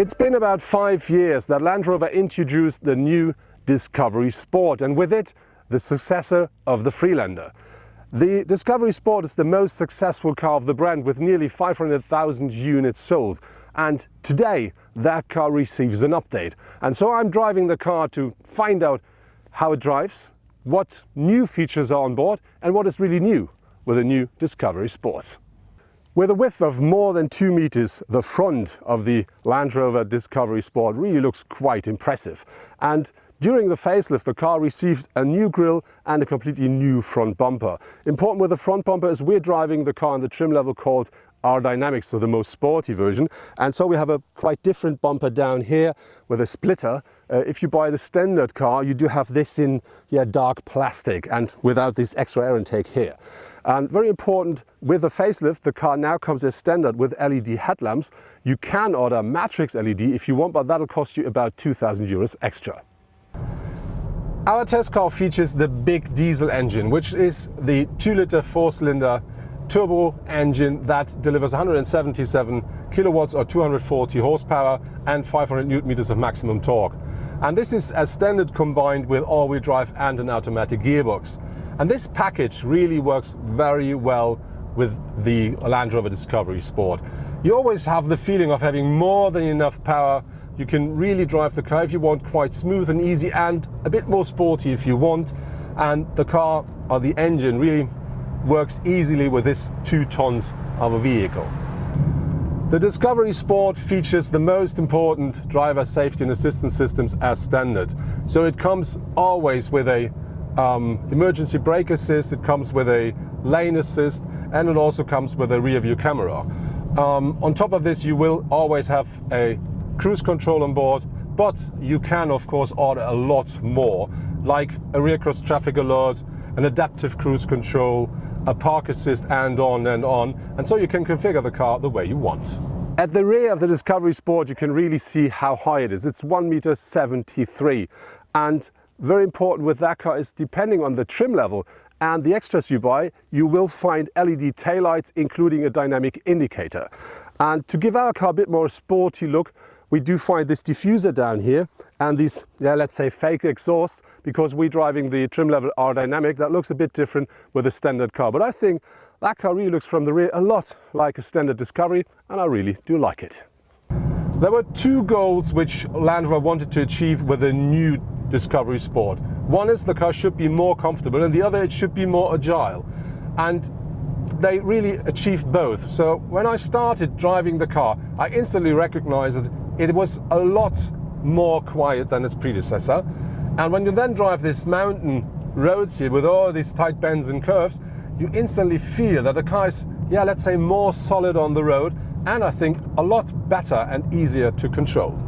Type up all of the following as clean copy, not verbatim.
It's been about 5 years that Land Rover introduced the new Discovery Sport, and with it, the successor of the Freelander. The Discovery Sport is the most successful car of the brand, with nearly 500,000 units sold. And today, that car receives an update. And so I'm driving the car to find out how it drives, what new features are on board, and what is really new with the new Discovery Sport. With a width of more than 2 meters, the front of the Land Rover Discovery Sport really looks quite impressive. And during the facelift, the car received a new grille and a completely new front bumper. Important with the front bumper is we're driving the car in the trim level called R-Dynamic, so the most sporty version. And so we have a quite different bumper down here with a splitter. If you buy the standard car, you do have this in dark plastic and without this extra air intake here. And very important, with the facelift, the car now comes as standard with LED headlamps. You can order matrix LED if you want, but that'll cost you about 2,000 euros extra. Our test car features the big diesel engine, which is the 2-liter 4-cylinder turbo engine that delivers 177 kilowatts or 240 horsepower and 500 newton meters of maximum torque. And this is as standard combined with all-wheel drive and an automatic gearbox. And this package really works very well with the Land Rover Discovery Sport. You always have the feeling of having more than enough power. You can really drive the car if you want, quite smooth and easy, and a bit more sporty if you want. And the car or the engine really works easily with this 2 tons of a vehicle. The Discovery Sport features the most important driver safety and assistance systems as standard. So it comes always with a emergency brake assist, it comes with a lane assist, and it also comes with a rear view camera. On top of this, you will always have a cruise control on board, but you can of course order a lot more, like a rear cross traffic alert, an adaptive cruise control, a park assist, and on and on. And so you can configure the car the way you want. At the rear of the Discovery Sport, you can really see how high it is. It's 1.73 meters. And very important with that car is, depending on the trim level and the extras you buy, you will find LED taillights, including a dynamic indicator. And to give our car a bit more sporty look, we do find this diffuser down here and these, let's say, fake exhausts, because we're driving the trim level R-Dynamic. That looks a bit different with a standard car. But I think that car really looks from the rear a lot like a standard Discovery, and I really do like it. There were 2 goals which Land Rover wanted to achieve with the new Discovery Sport. One is the car should be more comfortable, and the other, it should be more agile. And they really achieved both. So when I started driving the car, I instantly recognized that it was a lot more quiet than its predecessor. And when you then drive this mountain roads here with all these tight bends and curves, you instantly feel that the car is, let's say, more solid on the road, and I think a lot better and easier to control.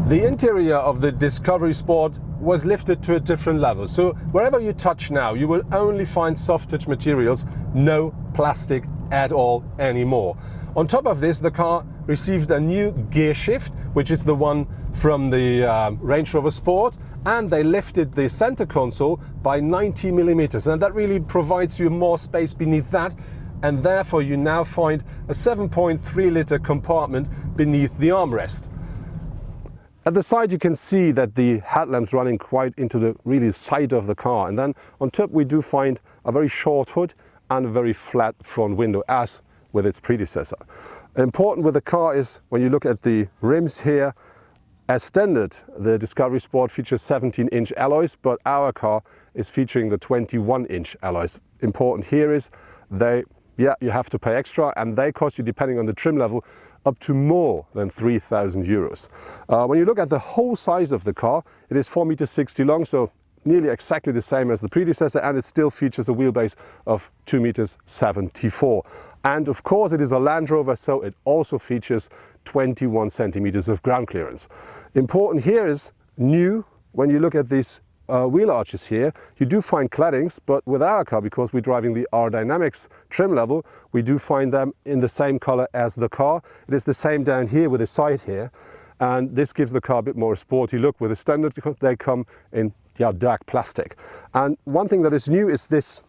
The interior of the Discovery Sport was lifted to a different level. So wherever you touch now, you will only find soft touch materials, no plastic at all anymore. On top of this, the car received a new gear shift, which is the one from the Range Rover Sport, and they lifted the center console by 90 millimeters, and that really provides you more space beneath that, and therefore you now find a 7.3 liter compartment beneath the armrest. At the side you can see that the headlamps running quite into the really side of the car, and then on top we do find a very short hood and a very flat front window, as with its predecessor. Important with the car is, when you look at the rims here, as standard the Discovery Sport features 17-inch alloys, but our car is featuring the 21-inch alloys. Important here is you have to pay extra, and they cost you, depending on the trim level, up to more than 3,000 euros. When you look at the whole size of the car, it is 4.60 meters long, so nearly exactly the same as the predecessor, and it still features a wheelbase of 2.74 meters. And of course it is a Land Rover, so it also features 21 centimeters of ground clearance. Important here is new, when you look at these wheel arches here, you do find claddings, but with our car, because we're driving the R-Dynamics trim level, we do find them in the same color as the car. It is the same down here with the side here, and this gives the car a bit more sporty look. With the standard, they come in dark plastic. And one thing that is new is this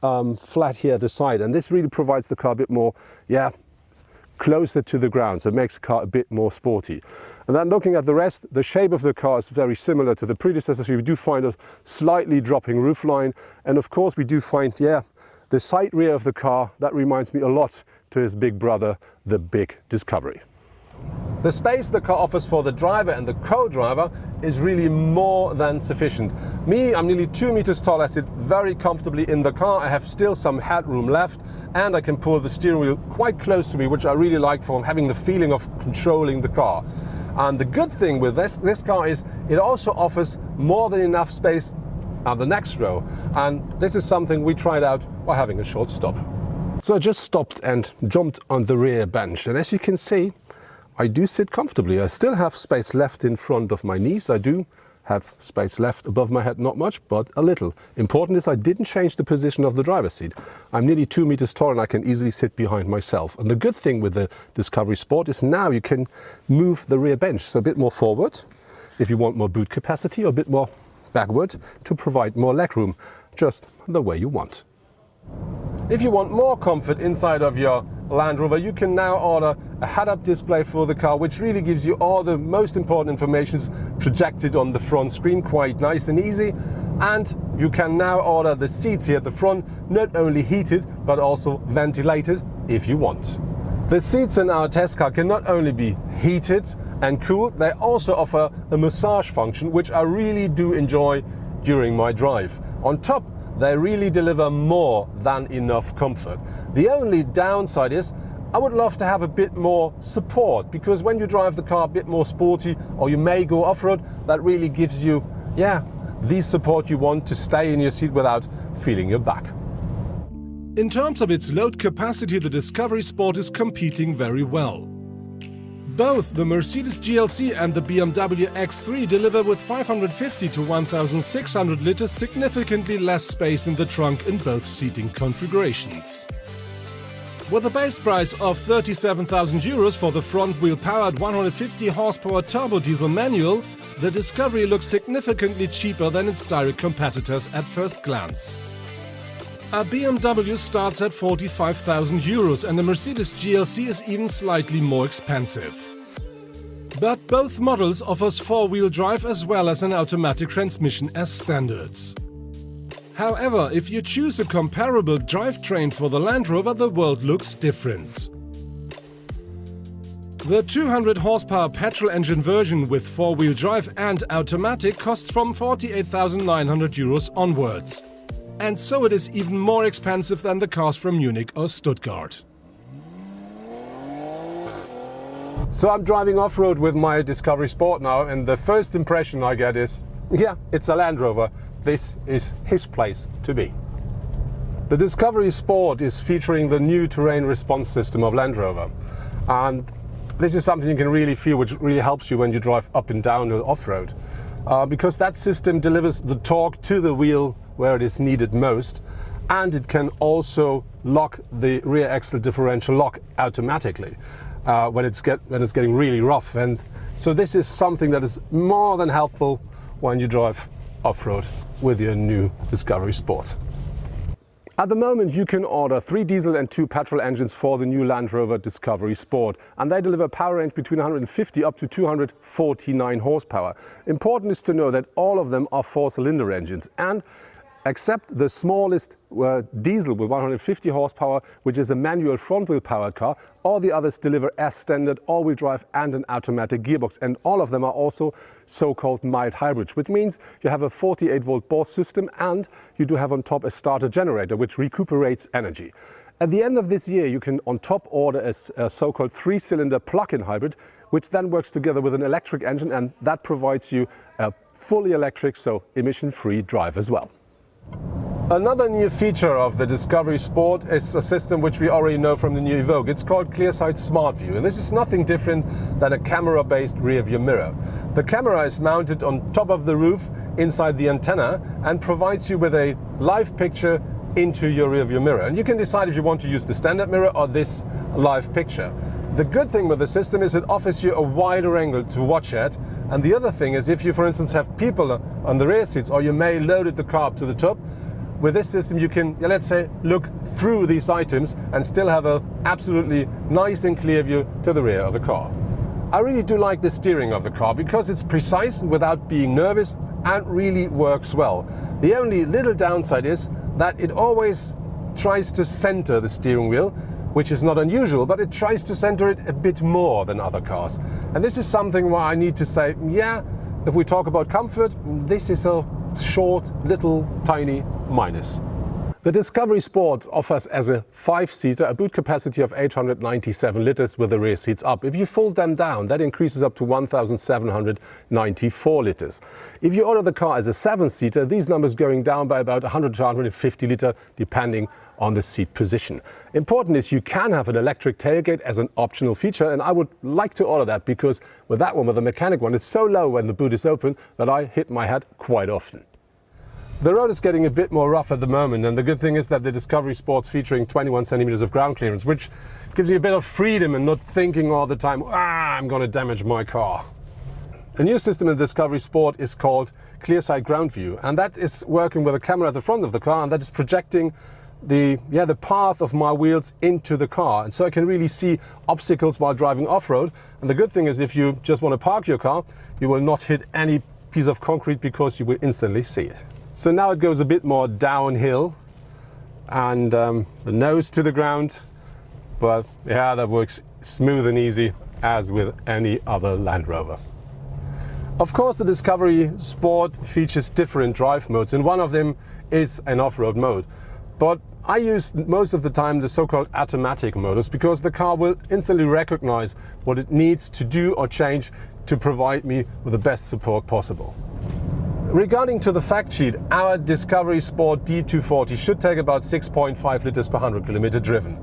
flat here at the side, and this really provides the car a bit more closer to the ground, so it makes the car a bit more sporty. And then looking at the rest, the shape of the car is very similar to the predecessor. So we do find a slightly dropping roofline, and of course we do find, the side rear of the car, that reminds me a lot to his big brother, the big Discovery. The space the car offers for the driver and the co-driver is really more than sufficient. Me, I'm nearly 2 meters tall. I sit very comfortably in the car. I have still some headroom left, and I can pull the steering wheel quite close to me, which I really like for having the feeling of controlling the car. And the good thing with this car is it also offers more than enough space at the next row. And this is something we tried out by having a short stop. So I just stopped and jumped on the rear bench. And as you can see, I do sit comfortably. I still have space left in front of my knees. I do have space left above my head, not much, but a little. Important is I didn't change the position of the driver's seat. I'm nearly 2 meters tall and I can easily sit behind myself. And the good thing with the Discovery Sport is now you can move the rear bench, so a bit more forward if you want more boot capacity, or a bit more backward to provide more legroom, just the way you want. If you want more comfort inside of your Land Rover, you can now order a head-up display for the car, which really gives you all the most important information projected on the front screen, quite nice and easy. And you can now order the seats here at the front, not only heated, but also ventilated if you want. The seats in our test car can not only be heated and cooled, they also offer a massage function, which I really do enjoy during my drive. On top, they really deliver more than enough comfort. The only downside is I would love to have a bit more support, because when you drive the car a bit more sporty, or you may go off-road, that really gives you, the support you want to stay in your seat without feeling your back. In terms of its load capacity, the Discovery Sport is competing very well. Both the Mercedes GLC and the BMW X3 deliver with 550 to 1,600 liters significantly less space in the trunk in both seating configurations. With a base price of 37,000 euros for the front-wheel powered 150 horsepower turbo diesel manual, the Discovery looks significantly cheaper than its direct competitors at first glance. A BMW starts at 45,000 euros and a Mercedes GLC is even slightly more expensive. But both models offers four-wheel drive as well as an automatic transmission as standards. However, if you choose a comparable drivetrain for the Land Rover, the world looks different. The 200 horsepower petrol engine version with four-wheel drive and automatic costs from 48,900 euros onwards. And so it is even more expensive than the cars from Munich or Stuttgart. So I'm driving off-road with my Discovery Sport now, and the first impression I get is, it's a Land Rover. This is his place to be. The Discovery Sport is featuring the new terrain response system of Land Rover. And this is something you can really feel, which really helps you when you drive up and down or off-road. Because that system delivers the torque to the wheel where it is needed most, and it can also lock the rear axle differential lock automatically when it's getting really rough. And so this is something that is more than helpful when you drive off-road with your new Discovery Sport. At the moment you can order 3 diesel and 2 petrol engines for the new Land Rover Discovery Sport, and they deliver power range between 150 up to 249 horsepower. Important is to know that all of them are 4-cylinder engines, and except the smallest diesel with 150 horsepower, which is a manual front-wheel powered car, all the others deliver as standard all-wheel drive and an automatic gearbox, and all of them are also so-called mild hybrids, which means you have a 48-volt Bose system and you do have on top a starter generator which recuperates energy. At the end of this year you can on top order a so-called 3-cylinder plug-in hybrid, which then works together with an electric engine, and that provides you a fully electric, so emission-free drive as well. Another new feature of the Discovery Sport is a system which we already know from the new Evoque. It's called ClearSight Smart View, and this is nothing different than a camera-based rear-view mirror. The camera is mounted on top of the roof inside the antenna and provides you with a live picture into your rear-view mirror. And you can decide if you want to use the standard mirror or this live picture. The good thing with the system is it offers you a wider angle to watch at. And the other thing is, if you, for instance, have people on the rear seats, or you may load the car up to the top, with this system you can, let's say, look through these items and still have an absolutely nice and clear view to the rear of the car. I really do like the steering of the car because it's precise without being nervous and really works well. The only little downside is that it always tries to center the steering wheel, which is not unusual, but it tries to center it a bit more than other cars. And this is something where I need to say, yeah, if we talk about comfort, this is a short, little, tiny minus. The Discovery Sport offers as a 5-seater a boot capacity of 897 litres with the rear seats up. If you fold them down, that increases up to 1,794 litres. If you order the car as a 7-seater, these numbers going down by about 100 to 150 litres depending on the seat position. Important is you can have an electric tailgate as an optional feature, and I would like to order that because with that one, with the mechanic one, it's so low when the boot is open that I hit my head quite often. The road is getting a bit more rough at the moment, and the good thing is that the Discovery Sport's featuring 21 centimeters of ground clearance, which gives you a bit of freedom and not thinking all the time, I'm going to damage my car. A new system in the Discovery Sport is called Clear-Sight Ground View, and that is working with a camera at the front of the car, and that is projecting the path of my wheels into the car, and so I can really see obstacles while driving off-road. And the good thing is if you just want to park your car, you will not hit any piece of concrete because you will instantly see it. So now it goes a bit more downhill and the nose to the ground, but yeah, that works smooth and easy as with any other Land Rover. Of course, the Discovery Sport features different drive modes, and one of them is an off-road mode. But I use most of the time the so-called automatic modus because the car will instantly recognize what it needs to do or change to provide me with the best support possible. Regarding to the fact sheet, our Discovery Sport D240 should take about 6.5 litres per 100 kilometer driven.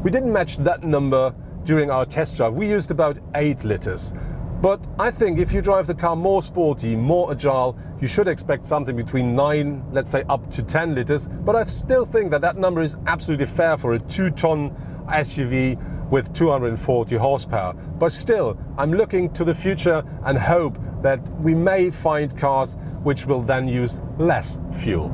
We didn't match that number during our test drive. We used about 8 litres. But I think if you drive the car more sporty, more agile, you should expect something between 9, let's say up to 10 litres. But I still think that that number is absolutely fair for a 2-ton SUV with 240 horsepower. But still, I'm looking to the future and hope that we may find cars which will then use less fuel.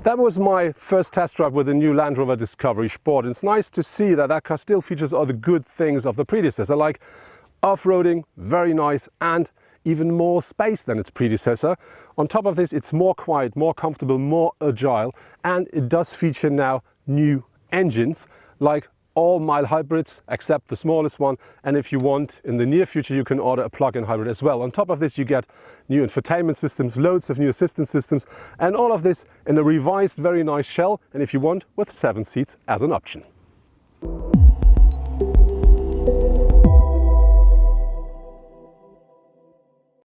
That was my first test drive with the new Land Rover Discovery Sport. It's nice to see that that car still features all the good things of the predecessor, like off-roading, very nice, and even more space than its predecessor. On top of this, it's more quiet, more comfortable, more agile, and it does feature now new engines, like all mild hybrids except the smallest one, and if you want in the near future you can order a plug-in hybrid as well. On top of this you get new infotainment systems, loads of new assistance systems, and all of this in a revised very nice shell, and if you want with 7 seats as an option.